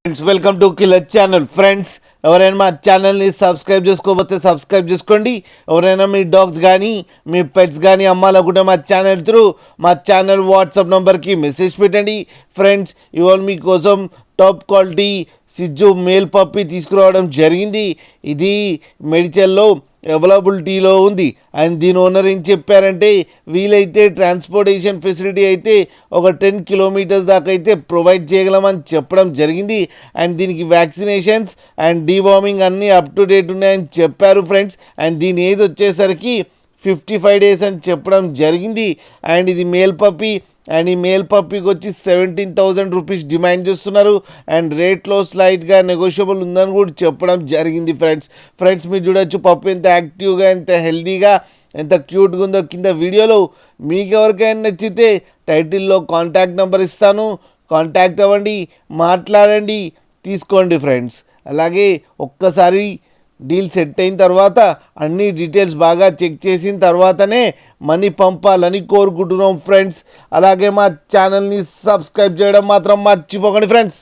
Friends welcome to killer channel. Friends ఎవరైనా మా ఛానల్ని సబ్స్క్రైబ్ చేసుకోకపోతే సబ్స్క్రైబ్ చేసుకోండి. ఎవరైనా మీ డాగ్స్ కానీ మీ పెట్స్ కానీ అమ్మాలనుకుంటే మా ఛానల్ వాట్సాప్ నెంబర్కి మెసేజ్ పెట్టండి. ఫ్రెండ్స్ ఇవాళ మీకోసం టాప్ క్వాలిటీ సిజ్జు మేల్ పప్పి తీసుకురావడం జరిగింది. ఇది మెడిచల్లో అవైలబిలిటీలో ఉంది. అండ్ దీని ఓనర్ ఏం చెప్పారంటే వీలైతే ట్రాన్స్పోర్టేషన్ ఫెసిలిటీ అయితే ఒక 10 కిలోమీటర్స్ దాకా అయితే ప్రొవైడ్ చేయగలమని చెప్పడం జరిగింది. అండ్ దీనికి వ్యాక్సినేషన్స్ అండ్ డీవార్మింగ్ అన్నీ అప్ టు డేట్ ఉన్నాయని చెప్పారు ఫ్రెండ్స్. అండ్ దీని ఏజ్ వచ్చేసరికి 55 డేస్ అని చెప్పడం జరిగింది. అండ్ ఇది మేల్ పప్పి. అండ్ ఈ మేల్ పప్పీకి వచ్చి 17,000 రూపీస్ డిమాండ్ చేస్తున్నారు. అండ్ రేట్లో స్లైట్గా నెగోషియబుల్ ఉందని కూడా చెప్పడం జరిగింది ఫ్రెండ్స్ మీరు చూడొచ్చు పప్పి ఎంత యాక్టివ్గా, ఎంత హెల్తీగా, ఎంత క్యూట్గా ఉందో కింద వీడియోలో. మీకు ఎవరికైనా నచ్చితే టైటిల్లో కాంటాక్ట్ నెంబర్ ఇస్తాను, కాంటాక్ట్ అవ్వండి, మాట్లాడండి, తీసుకోండి ఫ్రెండ్స్. అలాగే ఒక్కసారి డీల్ సెట్ అయిన తర్వాత అన్ని డీటెయిల్స్ బాగా చెక్ చేసిన తర్వాతనే మనీ పంపాలని కోరుకుంటున్నాం ఫ్రెండ్స్. అలాగే మా ఛానల్ని సబ్స్క్రైబ్ చేయడం మాత్రం మర్చిపోకండి ఫ్రెండ్స్.